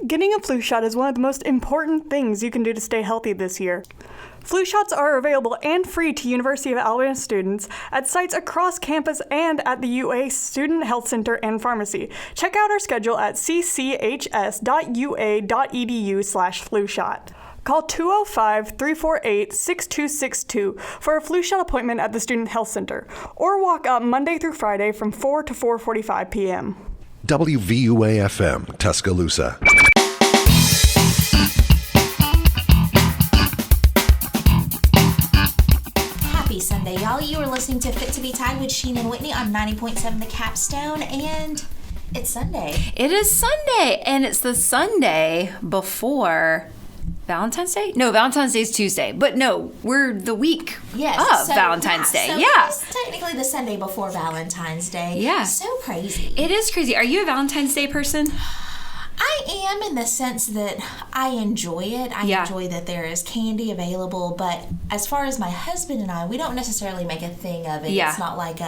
Getting a flu shot is one of the most important things you can do to stay healthy this year. Flu shots are available and free to University of Alabama students at sites across campus and at the UA Student Health Center and Pharmacy. Check out our schedule at cchs.ua.edu/flu shot. Call 205-348-6262 for a flu shot appointment at the Student Health Center, or walk up Monday through Friday from 4 to 4:45 p.m. WVUA-FM, Tuscaloosa. Happy Sunday, y'all. You are listening to Fit2BTide with Sheena and Whitney on 90.7 The Capstone, and it's Sunday. It is Sunday, and it's the Sunday before Valentine's Day? No, Valentine's Day is Tuesday. But no, we're the week of Valentine's Day. So it's technically the Sunday before Valentine's Day. Yeah. So crazy. It is crazy. Are you a Valentine's Day person? I am, in the sense that I enjoy it. I enjoy that there is candy available. But as far as my husband and I, we don't necessarily make a thing of it. Yeah. It's not like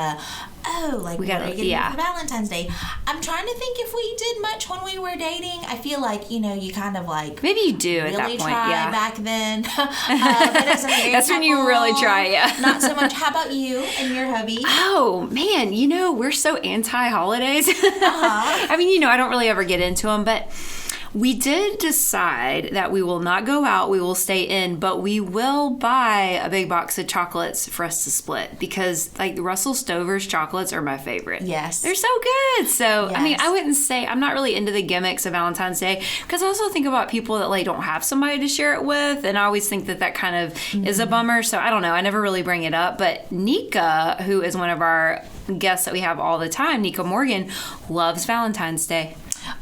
we got to get for Valentine's Day. I'm trying to think if we did much when we were dating. I feel like, you kind of like... Maybe you do really at that point, try back then. But as a married That's when you really try, Not so much. How about you and your hubby? Oh, man. We're so anti-holidays. Uh-huh. I mean, I don't really ever get into them, but... We did decide that we will not go out, we will stay in, but we will buy a big box of chocolates for us to split, because like Russell Stover's chocolates are my favorite. Yes. They're so good. So, yes. I mean, I wouldn't say, I'm not really into the gimmicks of Valentine's Day, because I also think about people that like don't have somebody to share it with, and I always think that kind of is a bummer. So I don't know, I never really bring it up, but Nika, who is one of our guests that we have all the time, Nika Morgan, loves Valentine's Day.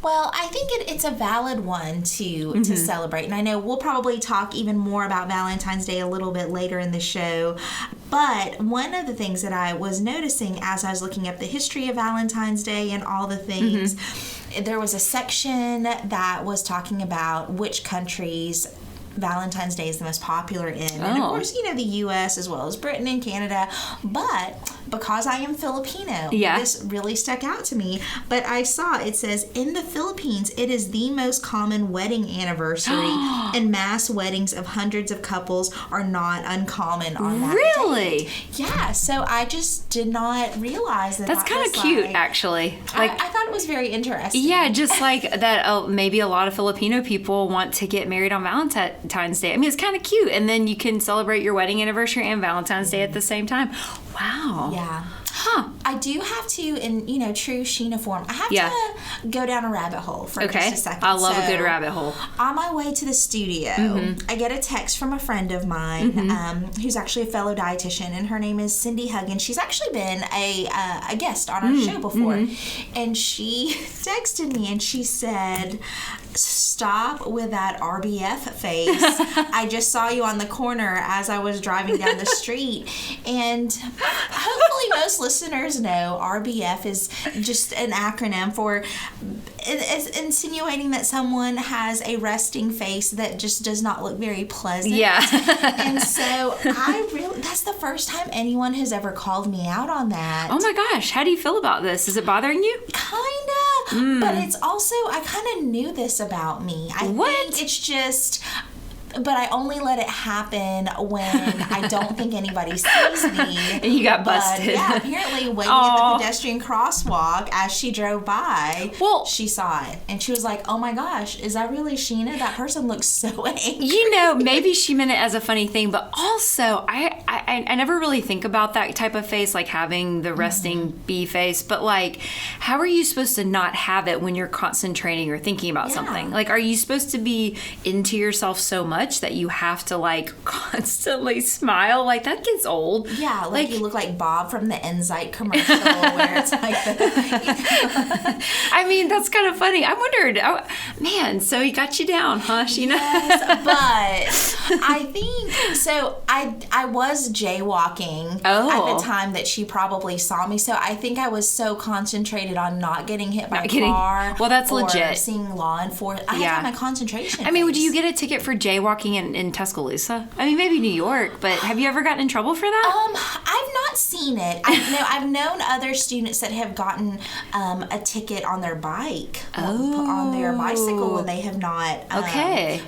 Well, I think it's a valid one to celebrate. And I know we'll probably talk even more about Valentine's Day a little bit later in the show. But one of the things that I was noticing as I was looking up the history of Valentine's Day and all the things, there was a section that was talking about which countries Valentine's Day is the most popular in. And of course, the U.S. as well as Britain and Canada. But because I am Filipino, this really stuck out to me. But I saw, it says, in the Philippines, it is the most common wedding anniversary, and mass weddings of hundreds of couples are not uncommon on that Really? day. Yeah, so I just did not realize that. That's kind of cute, actually. Like, I thought it was very interesting. Yeah, just like that maybe a lot of Filipino people want to get married on Valentine's Day. I mean, it's kind of cute. And then you can celebrate your wedding anniversary and Valentine's Day at the same time. Wow. Yeah. Huh. I do have to, in true Sheena form, I have to go down a rabbit hole for just a second. I love a good rabbit hole. On my way to the studio, I get a text from a friend of mine who's actually a fellow dietitian, and her name is Cindy Huggins. She's actually been a guest on our show before, and she texted me and she said, "Stop with that RBF face. I just saw you on the corner as I was driving down the street." And hopefully most listeners know RBF is just an acronym for, it's insinuating that someone has a resting face that just does not look very pleasant. Yeah. And so that's the first time anyone has ever called me out on that. Oh my gosh, how do you feel about this? Is it bothering you? Kinda. But it's also, I kind of knew this about me. I think it's just... But I only let it happen when I don't think anybody sees me. And you got busted. Yeah, apparently waiting at the pedestrian crosswalk as she drove by, she saw it. And she was like, "Oh my gosh, is that really Sheena? That person looks so angry." Maybe she meant it as a funny thing, but also I never really think about that type of face, like having the resting bee face. But like, how are you supposed to not have it when you're concentrating or thinking about something? Like, are you supposed to be into yourself so much that you have to like constantly smile? Like, that gets old. Yeah, like you look like Bob from the Enzyte commercial where it's like I mean, that's kind of funny. I wondered, man, so he got you down, huh, Sheena? Yes, but I think so. I was jaywalking at the time that she probably saw me, so I think I was so concentrated on not getting hit by a car. Well, that's or legit. Seeing law enforcement. I had my concentration. I mean, would you get a ticket for jaywalking in Tuscaloosa? I mean, maybe New York, but have you ever gotten in trouble for that? I've not seen it. I've known other students that have gotten a ticket on their bike, on their bicycle, when they have not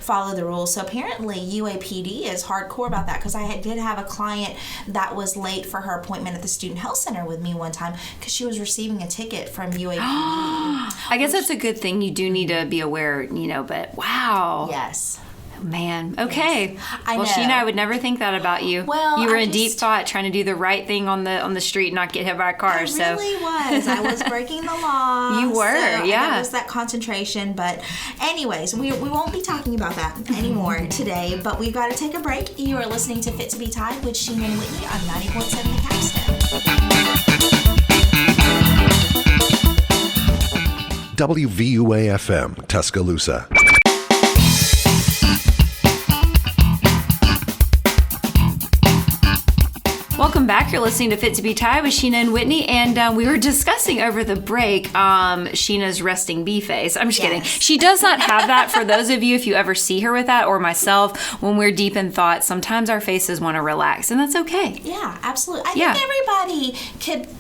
followed the rules. So apparently UAPD is hardcore about that, because I did have a client that was late for her appointment at the Student Health Center with me one time because she was receiving a ticket from UAPD. I guess that's a good thing. You do need to be aware, but wow. Yes. Man, okay. Yes. I know. Sheena, I would never think that about you. Well, you were in deep thought, trying to do the right thing on the street and not get hit by a car. I really was. I was breaking the law. You were, yeah. There was that concentration. But anyways, we won't be talking about that anymore today. But we've got to take a break. You are listening to Fit to Be Tied with Sheena and Whitney on 90.7 The Capstone. WVUA-FM, Tuscaloosa. Welcome back. You're listening to Fit to Be Tied with Sheena and Whitney, and we were discussing over the break Sheena's resting bee face. I'm just kidding. She does not have that. For those of you, if you ever see her with that, or myself, when we're deep in thought, sometimes our faces want to relax, and that's okay. Yeah, absolutely. I think everybody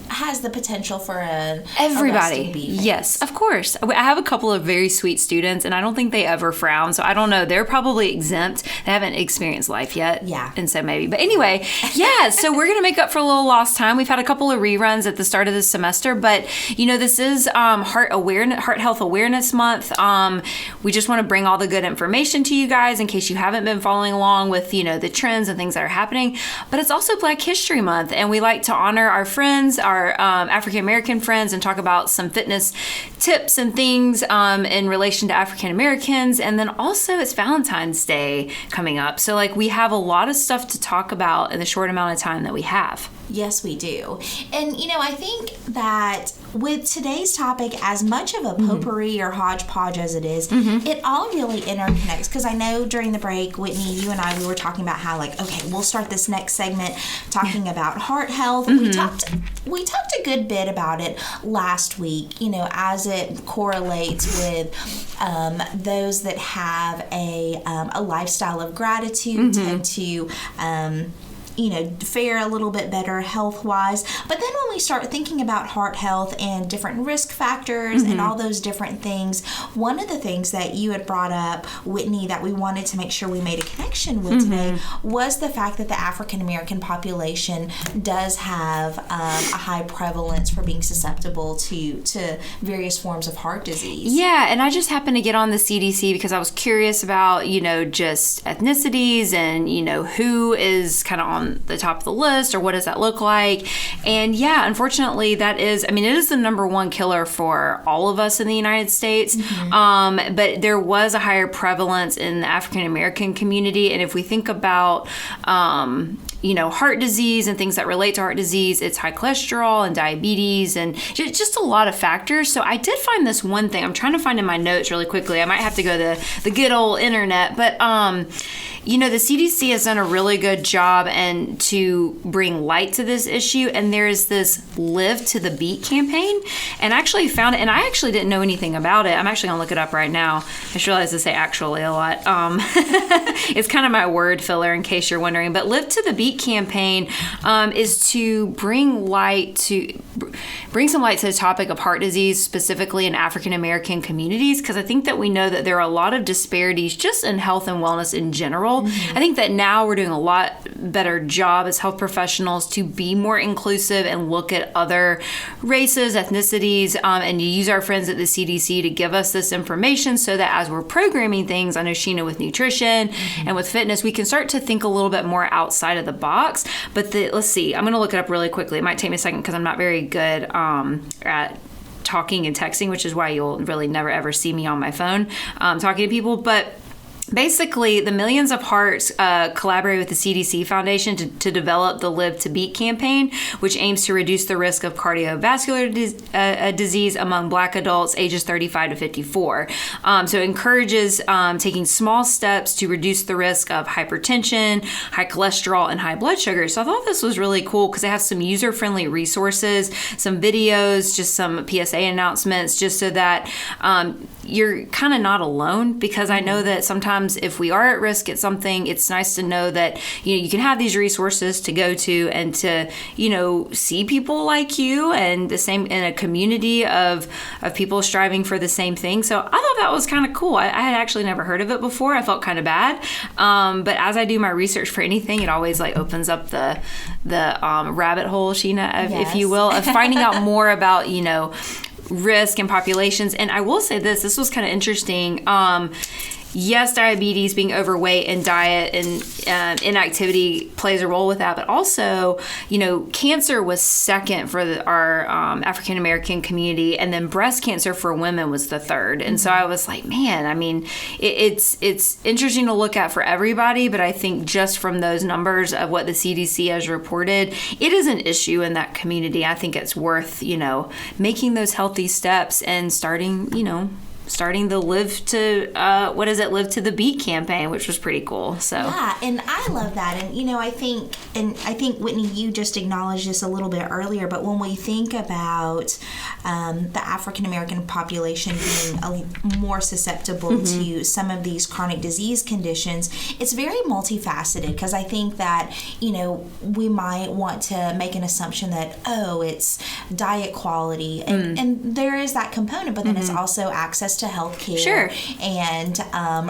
has the potential for a resting bee face. Yes, of course. I have a couple of very sweet students, and I don't think they ever frown, so I don't know. They're probably exempt. They haven't experienced life yet. Yeah. And so maybe. But anyway, yeah, so we're going to make up for a little lost time. We've had a couple of reruns at the start of this semester, but this is Heart Health Awareness Month. We just want to bring all the good information to you guys in case you haven't been following along with the trends and things that are happening. But it's also Black History Month, and we like to honor our friends, our African American friends, and talk about some fitness tips and things in relation to African Americans. And then also it's Valentine's Day coming up, so we have a lot of stuff to talk about in the short amount of time that we have. Yes, we do. And, I think that with today's topic, as much of a potpourri or hodgepodge as it is, it all really interconnects. Because I know during the break, Whitney, you and I, we were talking about how, we'll start this next segment talking about heart health. We talked a good bit about it last week, as it correlates with those that have a lifestyle of gratitude tend to fare a little bit better health-wise. But then when we start thinking about heart health and different risk factors and all those different things, one of the things that you had brought up, Whitney, that we wanted to make sure we made a connection with today was the fact that the African American population does have a high prevalence for being susceptible to various forms of heart disease. Yeah, and I just happened to get on the CDC because I was curious about, just ethnicities and, who is kind of on the top of the list, or what does that look like? And yeah, unfortunately, it is the number one killer for all of us in the United States. But there was a higher prevalence in the African American community. And if we think about, heart disease and things that relate to heart disease, it's high cholesterol and diabetes and just a lot of factors. So I did find this one thing. I'm trying to find in my notes really quickly. I might have to go to the good old internet, but the CDC has done a really good job and to bring light to this issue. And there's this Live to the Beat campaign, and I actually found it, and I actually didn't know anything about it. I'm actually gonna look it up right now. I just realized to say actually a lot. It's kind of my word filler in case you're wondering. But Live to the Beat campaign is to bring some light to the topic of heart disease, specifically in African American communities, because I think that we know that there are a lot of disparities just in health and wellness in general. I think that now we're doing a lot better job as health professionals to be more inclusive and look at other races, ethnicities, and you use our friends at the CDC to give us this information so that as we're programming things, I know Sheena with nutrition and with fitness, we can start to think a little bit more outside of the box. But let's see, I'm going to look it up really quickly. It might take me a second because I'm not very good at talking and texting, which is why you'll really never ever see me on my phone talking to people. But basically, the Millions of Hearts collaborate with the CDC Foundation to develop the Live to Beat campaign, which aims to reduce the risk of cardiovascular disease among Black adults ages 35 to 54. So it encourages taking small steps to reduce the risk of hypertension, high cholesterol, and high blood sugar. So I thought this was really cool because they have some user-friendly resources, some videos, just some PSA announcements, just so that you're kind of not alone, because I know that sometimes sometimes if we are at risk at something, it's nice to know that, you can have these resources to go to and to, see people like you and the same in a community of people striving for the same thing. So I thought that was kind of cool. I had actually never heard of it before. I felt kind of bad. But as I do my research for anything, it always like opens up the rabbit hole, Sheena, if you will, of finding out more about, risk and populations. And I will say this was kind of interesting. Yes, diabetes, being overweight, and diet and inactivity plays a role with that. But also, cancer was second for our African American community, and then breast cancer for women was the third. And so I was like, man, I mean, it's interesting to look at for everybody. But I think just from those numbers of what the CDC has reported, it is an issue in that community. I think it's worth, making those healthy steps and starting the Live to the Beat campaign, which was pretty cool. So yeah, and I love that. And I think Whitney, you just acknowledged this a little bit earlier, but when we think about the African American population being more susceptible to some of these chronic disease conditions, it's very multifaceted, because I think that we might want to make an assumption that it's diet quality, and there is that component, but then it's also access to health care and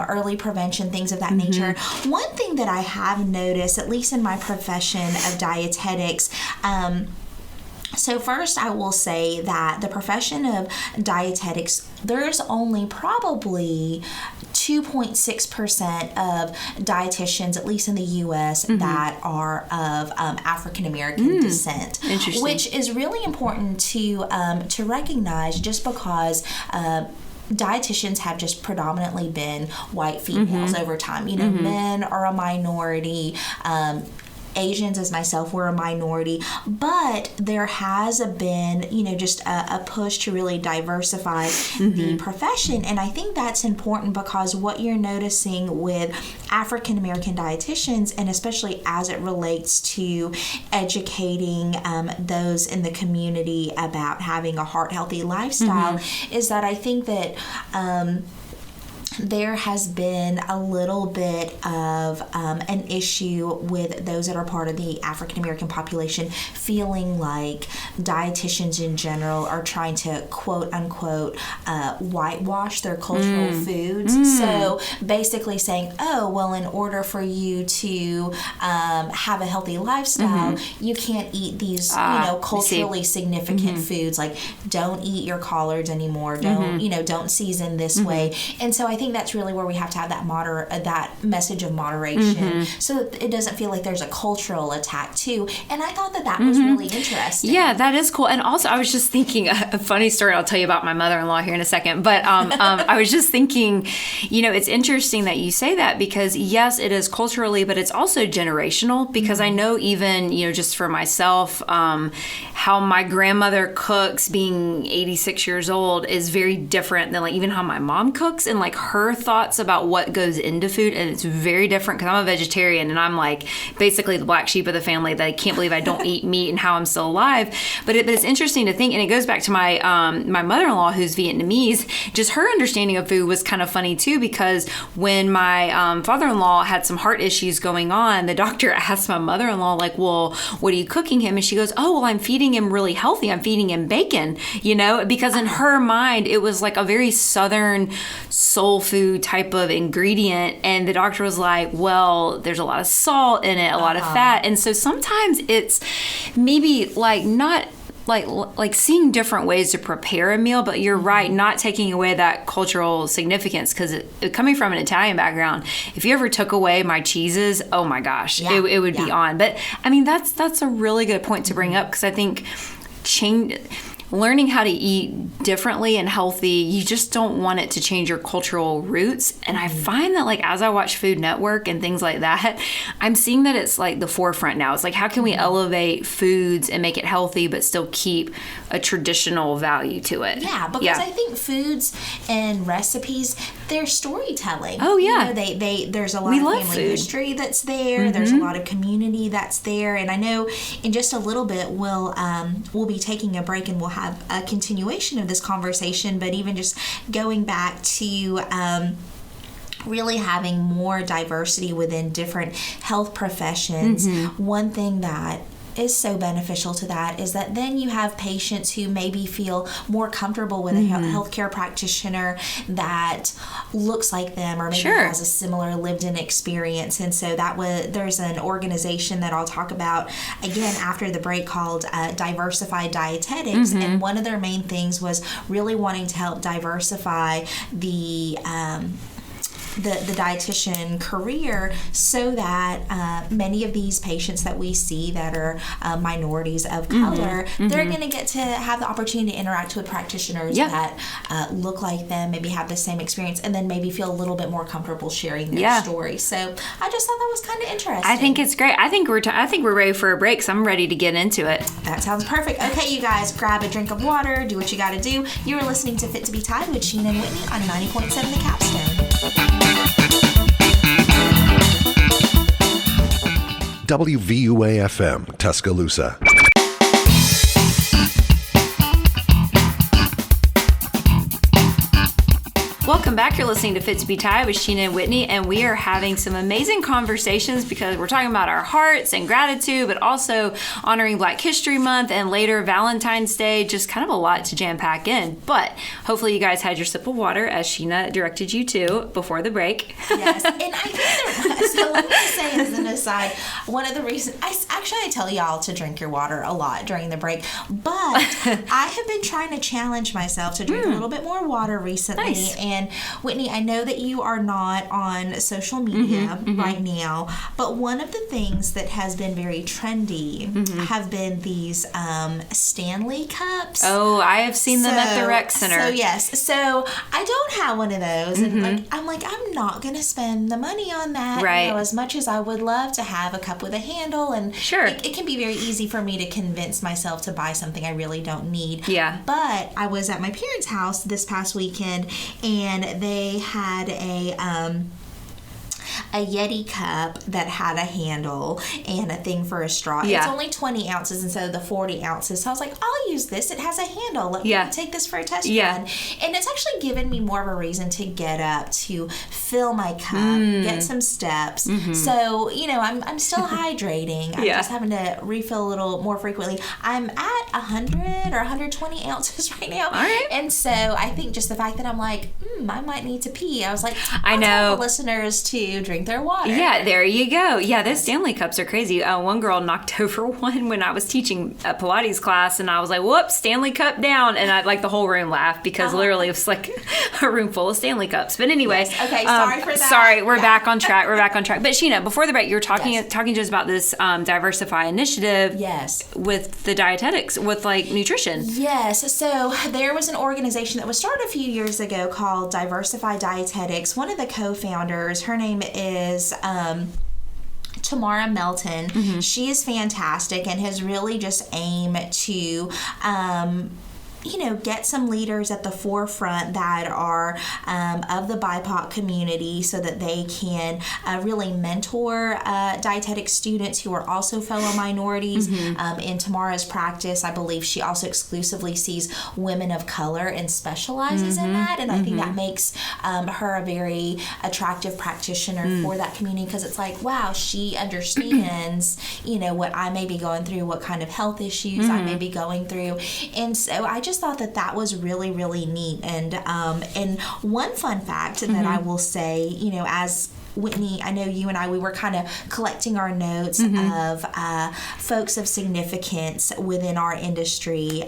early prevention, things of that nature. One thing that I have noticed, at least in my profession of dietetics, so first I will say that the profession of dietetics, there's only probably 2.6% of dietitians, at least in the U.S., that are of African American descent, which is really important to recognize, just because dietitians have just predominantly been white females over time. Men are a minority. Asians, as myself, were a minority, but there has been, just a push to really diversify the profession. And I think that's important, because what you're noticing with African American dietitians, and especially as it relates to educating those in the community about having a heart healthy lifestyle, is that I think that there has been a little bit of an issue with those that are part of the African American population feeling like dietitians in general are trying to quote unquote whitewash their cultural foods. So basically saying, in order for you to have a healthy lifestyle, you can't eat these culturally significant foods, like don't eat your collards anymore, don't season this way. And so I think that's really where we have to have that message of moderation, so that it doesn't feel like there's a cultural attack too. And I thought that was really interesting. Yeah, that is cool. And also, I was just thinking a funny story. I'll tell you about my mother-in-law here in a second. But I was just thinking, it's interesting that you say that, because yes, it is culturally, but it's also generational. Because I know even just for myself, how my grandmother cooks, being 86 years old, is very different than like even how my mom cooks, and like her thoughts about what goes into food. And it's very different, because I'm a vegetarian and I'm like basically the black sheep of the family, that I can't believe I don't eat meat and how I'm still alive. But it's interesting to think, and it goes back to my my mother-in-law, who's Vietnamese. Just her understanding of food was kind of funny too, because when my father-in-law had some heart issues going on, the doctor asked my mother-in-law, like, well, what are you cooking him? And she goes, I'm feeding him really healthy. I'm feeding him bacon, because in her mind it was like a very Southern soul food type of ingredient. And the doctor was like, well, there's a lot of salt in it, a lot of fat. And so sometimes it's maybe like not like seeing different ways to prepare a meal, but you're right, not taking away that cultural significance, because coming from an Italian background, if you ever took away my cheeses, oh my gosh, it would be on. But I mean, that's a really good point to bring up, because I think learning how to eat differently and healthy, you just don't want it to change your cultural roots. And I find that, like, as I watch Food Network and things like that, I'm seeing that it's like the forefront now. It's like, how can we elevate foods and make it healthy but still keep a traditional value to it? Yeah, because I think foods and recipes, they're storytelling. Oh yeah, there's a lot of family history that's there. There's a lot of community that's there. And I know in just a little bit we'll be taking a break and we'll have a continuation of this conversation. But even just going back to really having more diversity within different health professions. One thing that is so beneficial to that is that then you have patients who maybe feel more comfortable with a healthcare practitioner that looks like them or maybe has a similar lived-in experience. And so there's an organization that I'll talk about again after the break called Fit2BTide Dietetics, and one of their main things was really wanting to help diversify the dietitian career so that many of these patients that we see that are minorities of color, they're going to get to have the opportunity to interact with practitioners that look like them, maybe have the same experience, and then maybe feel a little bit more comfortable sharing their story. So I just thought that was kind of interesting. I think it's great. I think we're ready for a break, so I'm ready to get into it. That sounds perfect. Okay, you guys, grab a drink of water, do what you got to do. You are listening to Fit2BTide with Sheena and Whitney on 90.7 The Capstone. WVUA-FM, Tuscaloosa. Welcome back. You're listening to Fit2BTide with Sheena and Whitney, and we are having some amazing conversations because we're talking about our hearts and gratitude, but also honoring Black History Month and later Valentine's Day. Just kind of a lot to jam pack in. But hopefully you guys had your sip of water, as Sheena directed you to before the break. Yes, and I think so let me just say as an aside, one of the reasons I tell y'all to drink your water a lot during the break, but I have been trying to challenge myself to drink a little bit more water recently. Nice. And Whitney, I know that you are not on social media right now, but one of the things that has been very trendy have been these Stanley cups. Oh, I have seen them at the rec center. So yes, so I don't have one of those, and I'm not gonna spend the money on that. Right. You know, as much as I would love to have a cup with a handle, and it can be very easy for me to convince myself to buy something I really don't need. Yeah. But I was at my parents' house this past weekend, and they had a Yeti cup that had a handle and a thing for a straw. Yeah. It's only 20 ounces instead of the 40 ounces. So I was like, I'll use this. It has a handle. Let me take this for a test run. And it's actually given me more of a reason to get up, to fill my cup, get some steps. So, you know, I'm still hydrating. I'm just having to refill a little more frequently. I'm at 100 or 120 ounces right now. All right. And so I think just the fact that I'm like, I might need to pee. I was like, I know. Tell the listeners to drink their water. Yeah, there you go. Yeah, those Stanley cups are crazy. One girl knocked over one when I was teaching a Pilates class, and I was like, whoops, Stanley cup down. And the whole room lauged because literally it was like a room full of Stanley cups. But anyway. Yes. Okay, sorry for that. Sorry, we're back on track. We're back on track. But Sheena, before the break, you were talking to us about this Diversify initiative. Yes. With the dietetics, with like nutrition. Yes. So there was an organization that was started a few years ago called Diversify Dietetics. One of the co-founders, her name is Tamara Melton. She is fantastic and has really just aimed to get some leaders at the forefront that are of the BIPOC community so that they can really mentor dietetic students who are also fellow minorities. In Tamara's practice, I believe she also exclusively sees women of color and specializes in that. And I think that makes her a very attractive practitioner for that community, because it's like, wow, she understands, what I may be going through, what kind of health issues I may be going through. And so I just thought that was really, really neat. And one fun fact that I will say, as Whitney, I know you and I, we were kind of collecting our notes of folks of significance within our industry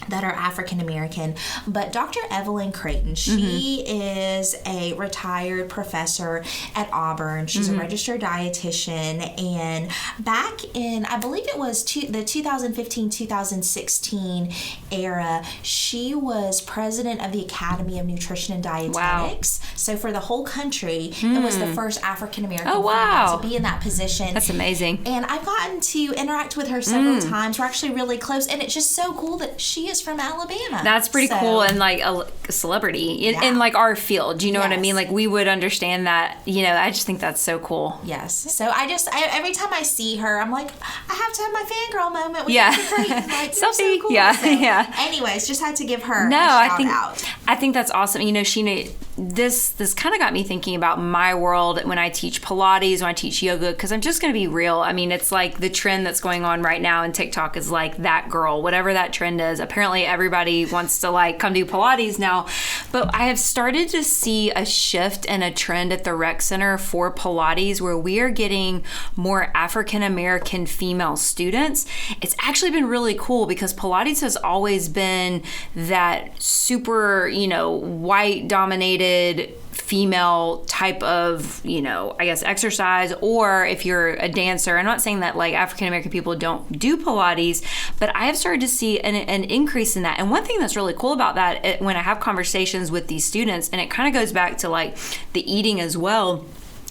that are African American, but Dr. Evelyn Creighton, she is a retired professor at Auburn. She's a registered dietitian, and back in, I believe it was the 2015-2016 era, she was president of the Academy of Nutrition and Dietetics. Wow. So for the whole country, it was the first African American female to be in that position. That's amazing. And I've gotten to interact with her several times. We're actually really close, and it's just so cool that she is from Alabama. That's pretty cool, and like a celebrity in like our field. You know what I mean? Like we would understand that. I just think that's so cool. Yes. So I every time I see her, I'm like, I have to have my fangirl moment with Creighton. Like, selfie. So cool. Yeah. So, yeah. Anyways, just had to give her a shout out. I think that's awesome. Sheena, this kind of got me thinking about my world when I teach Pilates, when I teach yoga, because I'm just going to be real. I mean, it's like the trend that's going on right now in TikTok is like that girl, whatever that trend is. Apparently everybody wants to like come do Pilates now. But I have started to see a shift and a trend at the rec center for Pilates where we are getting more African American female students. It's actually been really cool because Pilates has always been that super, white dominated female type of, I guess exercise, or if you're a dancer. I'm not saying that like African American people don't do Pilates, but I have started to see an increase in that. And one thing that's really cool about that, when I have conversations with these students, and it kind of goes back to like the eating as well,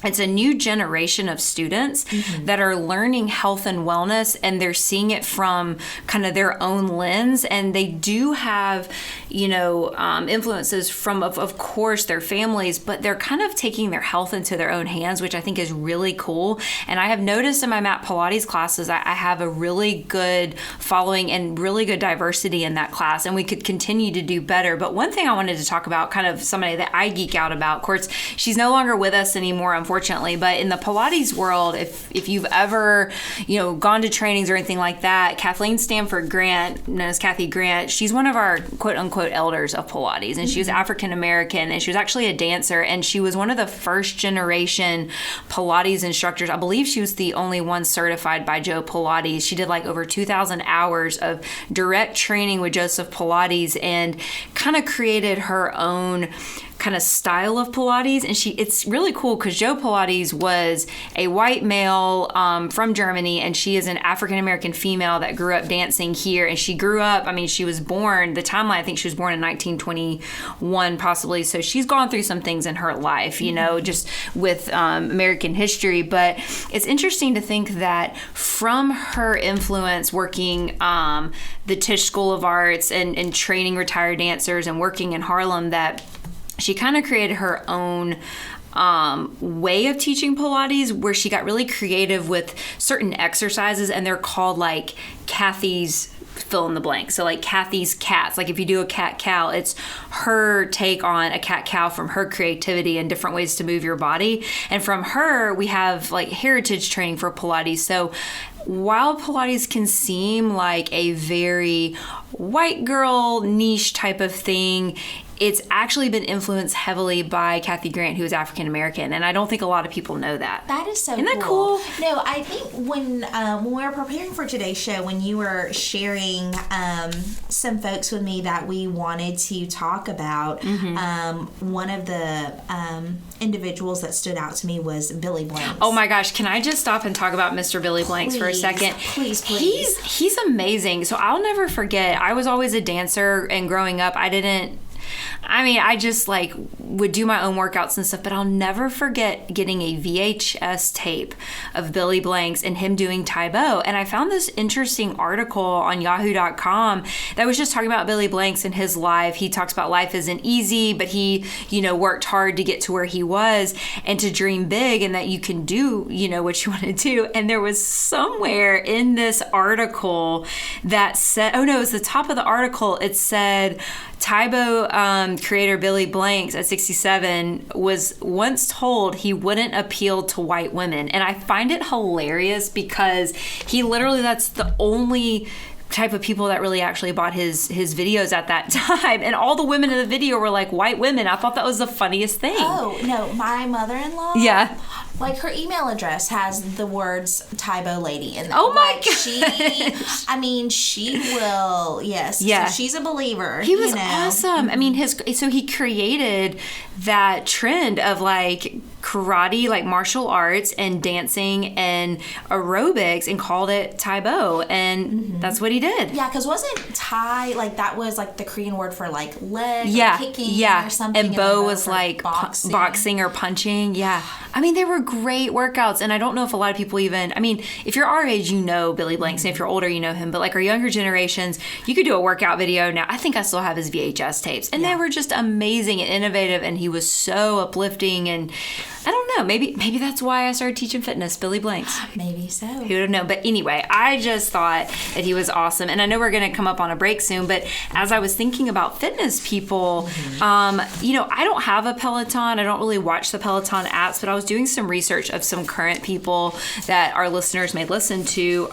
it's a new generation of students that are learning health and wellness, and they're seeing it from kind of their own lens. And they do have, influences from, of course, their families, but they're kind of taking their health into their own hands, which I think is really cool. And I have noticed in my MAT Pilates classes, I have a really good following and really good diversity in that class, and we could continue to do better. But one thing I wanted to talk about, kind of somebody that I geek out about, of course, she's no longer with us anymore, unfortunately, but in the Pilates world, if you've ever, gone to trainings or anything like that, Kathleen Stanford Grant, known as Kathy Grant, she's one of our quote unquote elders of Pilates, and she was African American, and she was actually a dancer, and she was one of the first generation Pilates instructors. I believe she was the only one certified by Joe Pilates. She did like over 2,000 hours of direct training with Joseph Pilates and kind of created her own kind of style of Pilates. And it's really cool because Joe Pilates was a white male from Germany, and she is an African-American female that grew up dancing here. And she grew up, she was born, the timeline, I think she was born in 1921 possibly. So she's gone through some things in her life, just with American history. But it's interesting to think that from her influence working the Tisch School of Arts and training retired dancers and working in Harlem, that she kind of created her own way of teaching Pilates, where she got really creative with certain exercises, and they're called like Kathy's fill in the blank. So like Kathy's cats, like if you do a cat cow, it's her take on a cat cow from her creativity and different ways to move your body. And from her, we have like heritage training for Pilates. So while Pilates can seem like a very white girl niche type of thing, it's actually been influenced heavily by Kathy Grant, who is African American, and I don't think a lot of people know that. That is so Isn't that cool? No, I think when we were preparing for today's show, when you were sharing some folks with me that we wanted to talk about, one of the individuals that stood out to me was Billy Blanks. Oh my gosh, can I just stop and talk about Mr. Billy Blanks for a second? Please. He's amazing. So I'll never forget, I was always a dancer, and growing up, I just like would do my own workouts and stuff, but I'll never forget getting a VHS tape of Billy Blanks and him doing Tae Bo. And I found this interesting article on yahoo.com that was just talking about Billy Blanks and his life. He talks about life isn't easy, but he, worked hard to get to where he was and to dream big, and that you can do, what you want to do. And there was somewhere in this article that said, it was the top of the article. It said, Tae Bo creator Billy Blanks at 67 was once told he wouldn't appeal to white women. And I find it hilarious because he literally, that's the only type of people that really actually bought his videos at that time. And all the women in the video were like white women. I thought that was the funniest thing. Oh, no, my mother-in-law? Yeah. Like, her email address has the words Tae Bo lady in there. Oh my God. She will, yes. Yeah. So she's a believer. He was awesome. So he created that trend of like karate, like martial arts and dancing and aerobics, and called it Tae Bo. And that's what he did. Yeah, because wasn't Thai, like that was like the Korean word for like leg or kicking or something. And Bo was like boxing or punching. Yeah. They were great workouts, and I don't know if a lot of people even, if you're our age, Billy Blanks, and if you're older, you know him, but like our younger generations, you could do a workout video now. I think I still have his VHS tapes, and they were just amazing and innovative, and he was so uplifting, and I don't know. Maybe that's why I started teaching fitness. Billy Blanks. Maybe so. Who would have known? But anyway, I just thought that he was awesome. And I know we're going to come up on a break soon, but as I was thinking about fitness people, I don't have a Peloton. I don't really watch the Peloton apps, but I was doing some research of some current people that our listeners may listen to.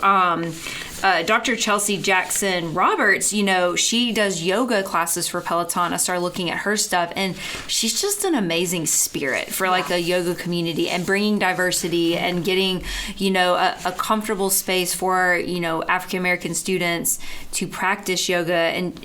Dr. Chelsea Jackson Roberts, she does yoga classes for Peloton. I started looking at her stuff, and she's just an amazing spirit for like a yoga community and bringing diversity and getting, a comfortable space for, African American students to practice yoga. And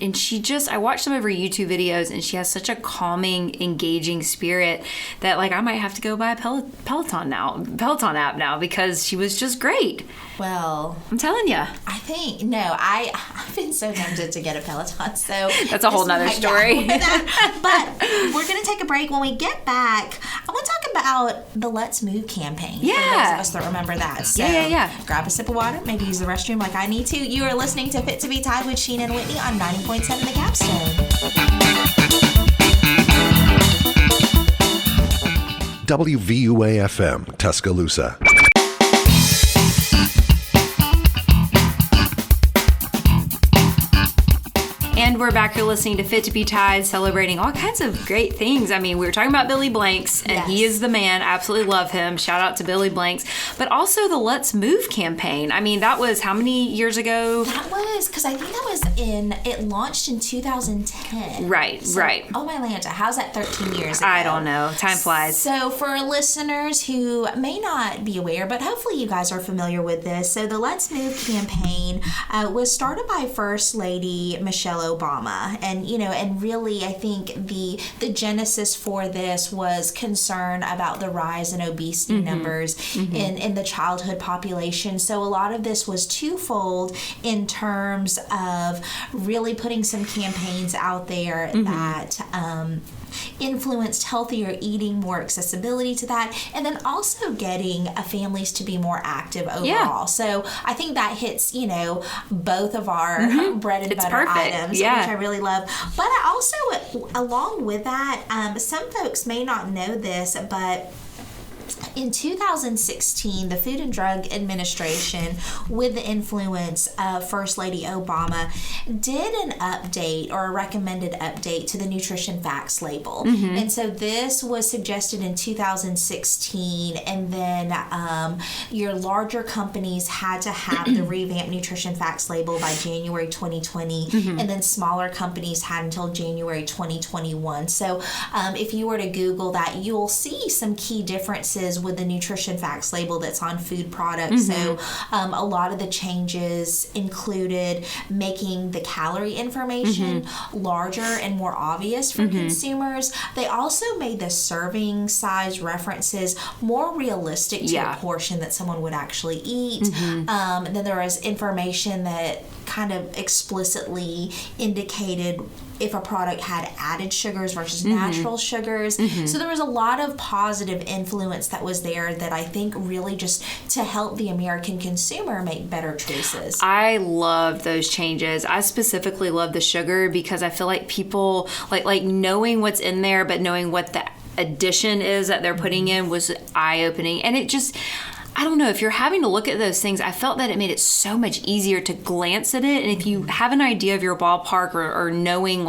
I watched some of her YouTube videos, and she has such a calming, engaging spirit that like I might have to go buy a Peloton app now because she was just great. Well, I'm telling you. I've been so tempted to get a Peloton, so that's a whole nother story. But we're going to take a break. When we get back, I want to talk about the Let's Move campaign. Yeah. For those of us that remember that. So yeah. Grab a sip of water, maybe use the restroom like I need to. You are listening to Fit2BTide with Sheena and Whitney on 90.7 The Capstone. WVUA-FM, Tuscaloosa. And we're back here listening to Fit2BTide, celebrating all kinds of great things. I mean, we were talking about Billy Blanks, and he is the man. Absolutely love him. Shout out to Billy Blanks. But also the Let's Move campaign. I mean, that was how many years ago? That was, because I think that was it launched in 2010. Right. Oh my Lanta, how's that 13 years ago? I don't know. Time flies. So for listeners who may not be aware, but hopefully you guys are familiar with this. So the Let's Move campaign was started by First Lady Michelle Obama, and really I think the genesis for this was concern about the rise in obesity numbers in the childhood population. So a lot of this was twofold in terms of really putting some campaigns out there that influenced healthier eating, more accessibility to that, and then also getting families to be more active overall. Yeah. So I think that hits, both of our bread and butter items, which I really love. But I also, along with that, some folks may not know this, but in 2016, the Food and Drug Administration, with the influence of First Lady Obama, did an update or a recommended update to the nutrition facts label. And so this was suggested in 2016, and then your larger companies had to have the revamped nutrition facts label by January 2020, and then smaller companies had until January 2021. So if you were to Google that, you'll see some key differences with the nutrition facts label that's on food products. So a lot of the changes included making the calorie information larger and more obvious for consumers. They also made the serving size references more realistic to a portion that someone would actually eat. And then there was information that kind of explicitly indicated if a product had added sugars versus natural sugars. So there was a lot of positive influence that was there that I think really just to help the American consumer make better choices. I love those changes. I specifically love the sugar because I feel like people like knowing what's in there, but knowing what the addition is that they're putting in was eye-opening. And it just, I don't know, if you're having to look at those things, I felt that it made it so much easier to glance at it. And if you have an idea of your ballpark or knowing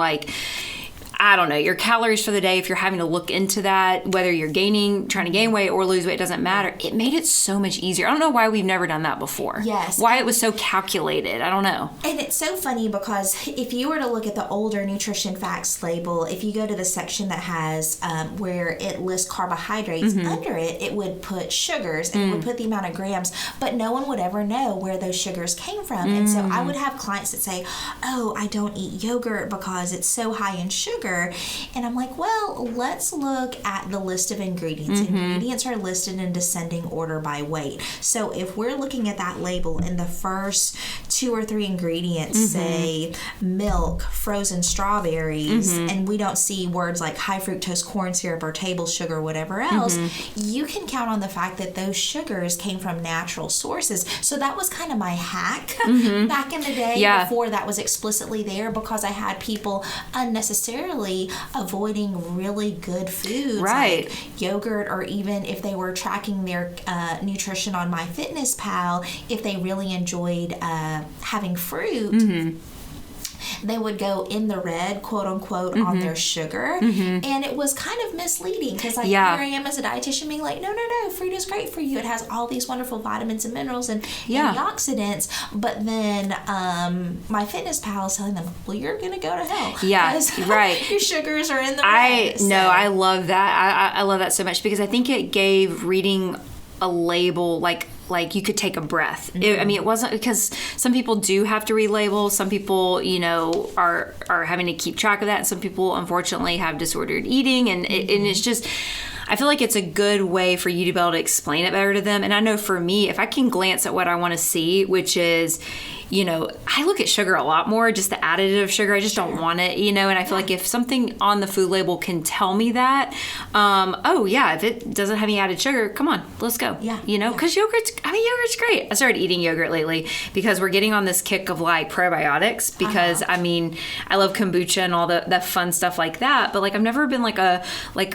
I don't know, your calories for the day, if you're having to look into that, whether you're trying to gain weight or lose weight, it doesn't matter. It made it so much easier. I don't know why we've never done that before. Yes. Why it was so calculated. I don't know. And it's so funny because if you were to look at the older nutrition facts label, if you go to the section that has where it lists carbohydrates, under it would put sugars and it would put the amount of grams, but no one would ever know where those sugars came from. And so I would have clients that say, oh, I don't eat yogurt because it's so high in sugar. And I'm like, well, let's look at the list of ingredients. Ingredients are listed in descending order by weight. So if we're looking at that label and the first 2 or 3 ingredients say milk, frozen strawberries, and we don't see words like high fructose corn syrup or table sugar, whatever else, you can count on the fact that those sugars came from natural sources. So that was kind of my hack back in the day before that was explicitly there, because I had people unnecessarily potentially avoiding really good foods Right. like yogurt, or even if they were tracking their nutrition on MyFitnessPal, if they really enjoyed having fruit, they would go in the red, quote unquote, on their sugar. And it was kind of misleading because, like, here I am as a dietitian being like, no, fruit is great for you. It has all these wonderful vitamins and minerals and antioxidants. But then MyFitnessPal is telling them, well, you're going to go to hell. Yeah, right. Your sugars are in the red. I love that. I love that so much because I think it gave reading a label like you could take a breath. It wasn't, because some people do have to read labels. Some people, are having to keep track of that. And some people, unfortunately, have disordered eating. And it's just, I feel like it's a good way for you to be able to explain it better to them. And I know for me, if I can glance at what I want to see, which is, I look at sugar a lot more, just the additive sugar. I just don't want it, and I feel like if something on the food label can tell me that, if it doesn't have any added sugar, come on, let's go. Because yogurt's great. I started eating yogurt lately because we're getting on this kick of like probiotics because I love kombucha and all the fun stuff like that. But like, I've never been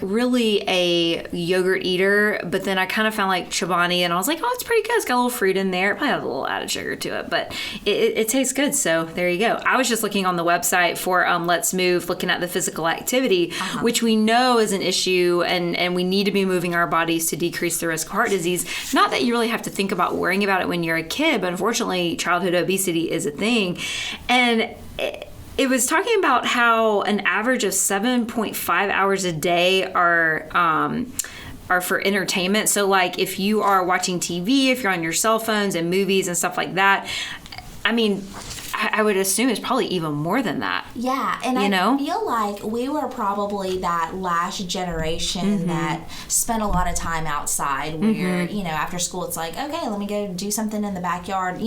really a yogurt eater, but then I kind of found like Chobani and I was like, oh, it's pretty good. It's got a little fruit in there. It probably has a little added sugar to it, but it tastes good. So there you go. I was just looking on the website for Let's Move, looking at the physical activity, which we know is an issue, and we need to be moving our bodies to decrease the risk of heart disease. Not that you really have to think about worrying about it when you're a kid, but unfortunately, childhood obesity is a thing. And it was talking about how an average of 7.5 hours a day are for entertainment. So like if you are watching TV, if you're on your cell phones and movies and stuff like that, I would assume it's probably even more than that. Yeah, and I feel like we were probably that last generation that spent a lot of time outside where, after school it's like, okay, let me go do something in the backyard.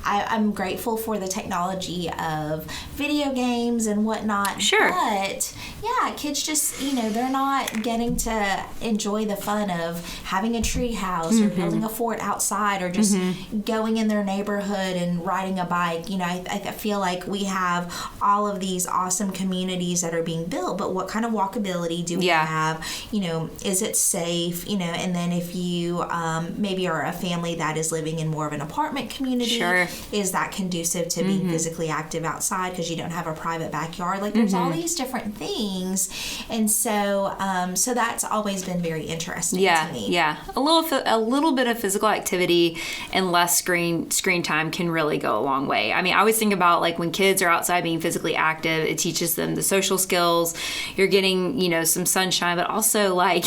I'm grateful for the technology of video games and whatnot. Sure. But, yeah, kids just, they're not getting to enjoy the fun of having a tree house or building a fort outside or just going in their neighborhood and riding a bike. I feel like we have all of these awesome communities that are being built, but what kind of walkability do we have? Is it safe? And then if you maybe are a family that is living in more of an apartment community, is that conducive to being physically active outside because you don't have a private backyard? Like there's all these different things, and so that's always been very interesting to me. Yeah, a little bit of physical activity and less screen time can really go a long way. I always think about like when kids are outside being physically active, it teaches them the social skills. You're getting, some sunshine, but also like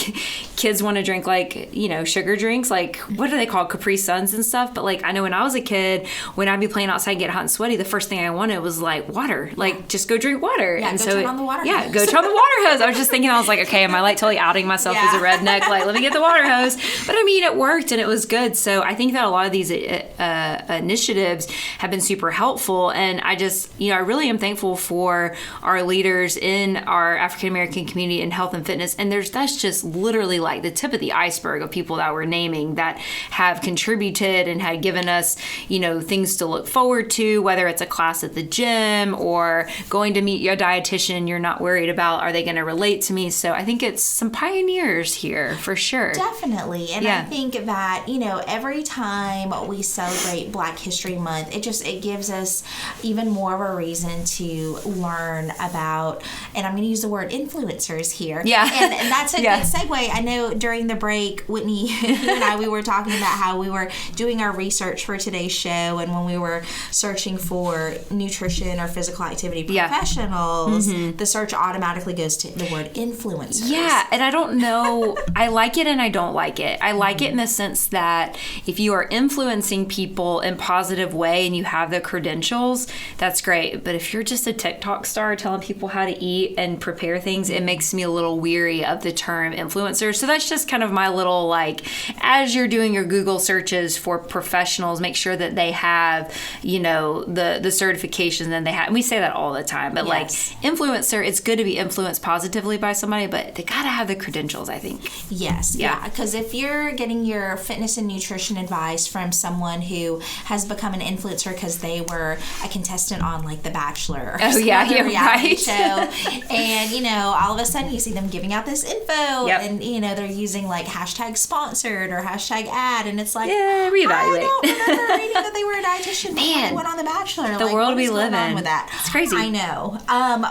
kids want to drink like, sugar drinks, like what do they call Capri Suns and stuff? But like I know when I was a kid, when I'd be playing outside and get hot and sweaty, the first thing I wanted was like water. Like just go drink water. Yeah, and go turn on the water hose. Yeah, go turn on the water hose. I was just thinking, I was like, okay, am I like totally outing myself as a redneck? Like, let me get the water hose. But it worked and it was good. So I think that a lot of these initiatives have been super helpful. And I just, I really am thankful for our leaders in our African American community in health and fitness. And that's just literally like the tip of the iceberg of people that we're naming that have contributed and had given us, things to look forward to, whether it's a class at the gym or going to meet your dietitian. You're not worried about, are they going to relate to me? So I think it's some pioneers here for sure. Definitely. And I think that, every time we celebrate Black History Month, it gives us even more of a reason to learn about, and I'm going to use the word influencers here. Yeah. And that's a good segue. I know during the break, Whitney, you and I, we were talking about how we were doing our research for today's show, and when we were searching for nutrition or physical activity professionals, the search automatically goes to the word influencers. Yeah, and I don't know, I like it and I don't like it. I like it in the sense that if you are influencing people in a positive way and you have the credentials, that's great. But if you're just a TikTok star telling people how to eat and prepare things, it makes me a little weary of the term influencer. So that's just kind of my little, like, as you're doing your Google searches for professionals, make sure that they have, the certifications and they have, and we say that all the time, but like influencer, it's good to be influenced positively by somebody, but they gotta have the credentials, I think. Yes. Yeah. Because if you're getting your fitness and nutrition advice from someone who has become an influencer because they were a contestant on like The Bachelor or Oh, some yeah, other yeah, reality right. show. And, you know, all of a sudden you see them giving out this info Yep. and, you know, they're using like hashtag sponsored or hashtag ad. And it's like, Yeah, reevaluate. I don't remember reading that they were a dietitian before Man, they went on The Bachelor. the like, world what we is live going on in. with that? It's crazy. I know.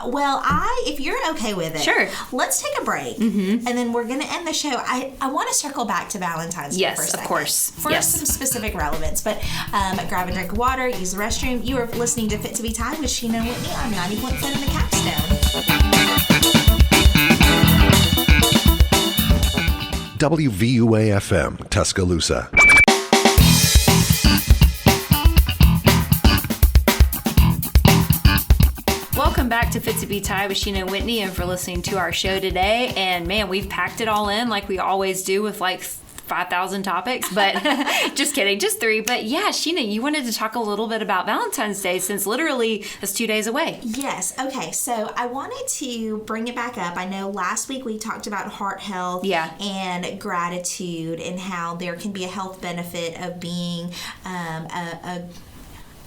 Well, if you're okay with it, Sure. let's take a break. And then we're going to end the show. I want to circle back to Valentine's Day Yes, for a of second. course. For Yes. some specific relevance. But grab a drink of water, use the restroom. You are listening to Fit2BTide with Sheena and Whitney on 90.7 The Capstone. WVUA-FM, Tuscaloosa. Welcome back to Fit2BTide with Sheena and Whitney, and for listening to our show today. And man, we've packed it all in like we always do with like 5,000 topics, but just kidding, just 3. But yeah, Sheena, you wanted to talk a little bit about Valentine's Day since literally it's 2 days away. Yes. Okay. So I wanted to bring it back up. I know last week we talked about heart health and gratitude and how there can be a health benefit of being a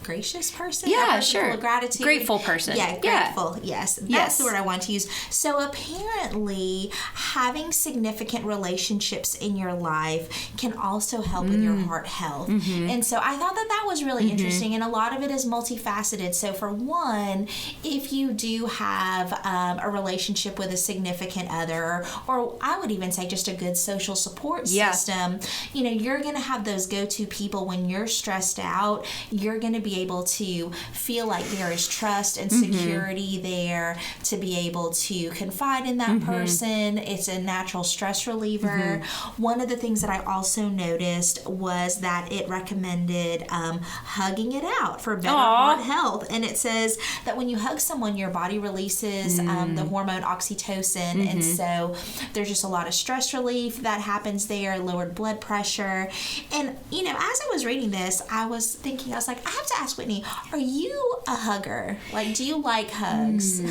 gracious person. Yeah, a person sure. full of gratitude. Grateful person. Yeah, grateful. Yes. That's Yes. the word I want to use. So apparently having significant relationships in your life can also help with your heart health. And so I thought that was really interesting, and a lot of it is multifaceted. So for one, if you do have a relationship with a significant other, or I would even say just a good social support system, you know, you're going to have those go-to people when you're stressed out. You're going to be able to feel like there is trust and security there to be able to confide in that person. It's a natural stress reliever. One of the things that I also noticed was that it recommended hugging it out for better heart health. And it says that when you hug someone, your body releases the hormone oxytocin. And so there's just a lot of stress relief that happens there, lowered blood pressure. And, you know, as I was reading this, I was thinking, I was like, I have to ask Whitney, are you a hugger? Like, do you like hugs?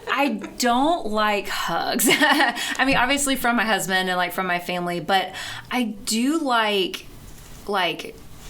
I don't like hugs. I mean, obviously from my husband and like from my family, but I do like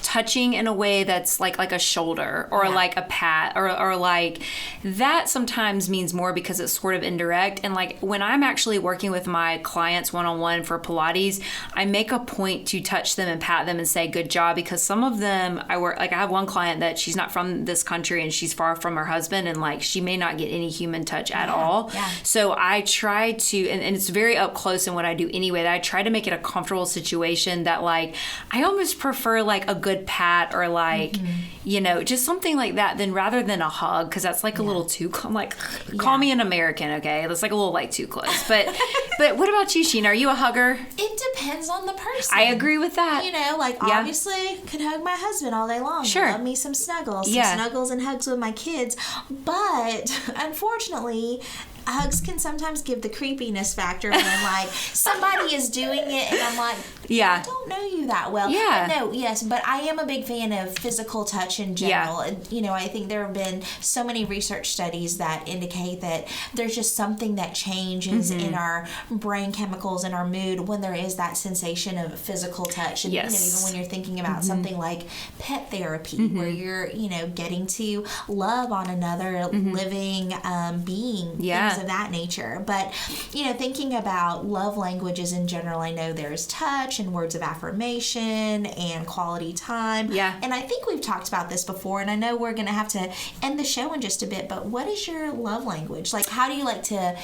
touching in a way that's like a shoulder or like a pat or like that sometimes means more because it's sort of indirect. And like when I'm actually working with my clients one-on-one for Pilates, I make a point to touch them and pat them and say good job, because some of them I have one client that she's not from this country and she's far from her husband, and like she may not get any human touch at all. So I try to, and it's very up close in what I do anyway, that I try to make it a comfortable situation that like I almost prefer like a good pat or like you know, just something like that than rather than a hug, because that's like a little too call me an American, okay? That's like a little like too close. But what about you, Sheena? Are you a hugger? It depends on the person. I agree with that. You know, like obviously could hug my husband all day long. Sure. Love me some snuggles. Some snuggles and hugs with my kids. But unfortunately, hugs can sometimes give the creepiness factor when like somebody is doing it and I'm like, I don't know you that well. But I am a big fan of physical touch in general. And, you know, I think there have been so many research studies that indicate that there's just something that changes in our brain chemicals and our mood when there is that sensation of physical touch. And you know, even when you're thinking about something like pet therapy, where you're, you know, getting to love on another living being, things of that nature. But, you know, thinking about love languages in general, I know there's touch and words of affirmation and quality time. And I think we've talked about this before, and I know we're going to have to end the show in just a bit, but what is your love language? Like, how do you like to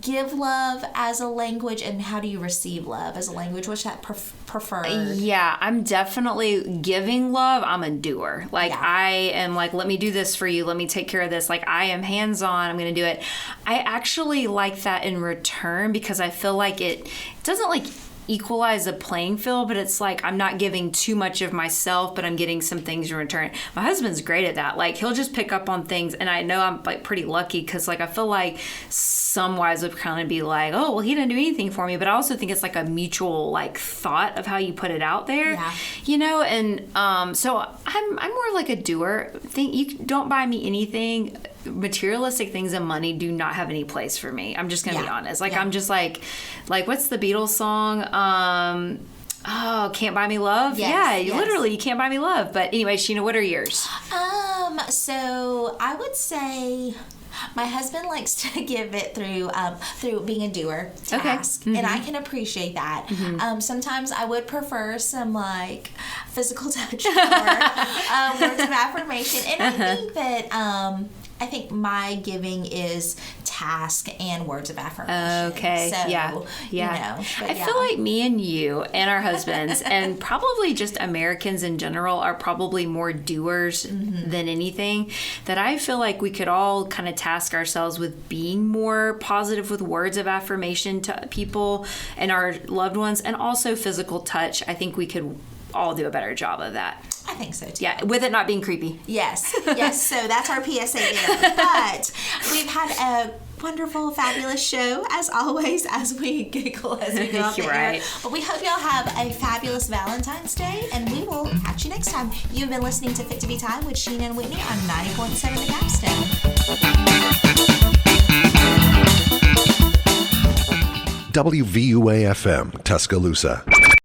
give love as a language, and how do you receive love as a language? What's that preferred? Yeah, I'm definitely giving love. I'm a doer. Like, I am like, let me do this for you. Let me take care of this. Like, I am hands-on. I'm going to do it. I actually like that in return, because I feel like it doesn't like equalize the playing field, but it's like I'm not giving too much of myself, but I'm getting some things in return. My husband's great at that. Like, he'll just pick up on things, and I know I'm like pretty lucky, because like I feel like some wives would kind of be like, oh, well, he didn't do anything for me, but I also think it's like a mutual like thought of how you put it out there, you know. And so I'm more like a doer. You don't buy me anything. Materialistic things and money do not have any place for me. I'm just gonna be honest. Like, I'm just like what's the Beatles song? Can't buy me love. Literally, you can't buy me love. But anyway, Sheena, what are yours? So I would say my husband likes to give it through being a doer task, and I can appreciate that. Sometimes I would prefer some like physical touch or words of affirmation, and I think that I think my giving is task and words of affirmation. Okay. So, yeah. You know, I feel like me and you and our husbands and probably just Americans in general are probably more doers than anything. That I feel like we could all kind of task ourselves with being more positive with words of affirmation to people and our loved ones, and also physical touch. I think we could all do a better job of that. I think so too. Yeah, with it not being creepy. Yes. So that's our PSA there. But we've had a wonderful, fabulous show, as always, as we giggle as we go off the air. But we hope y'all have a fabulous Valentine's Day, and we will catch you next time. You've been listening to Fit2BTide with Sheena and Whitney on 90.7 The Capstone. WVUA FM, Tuscaloosa.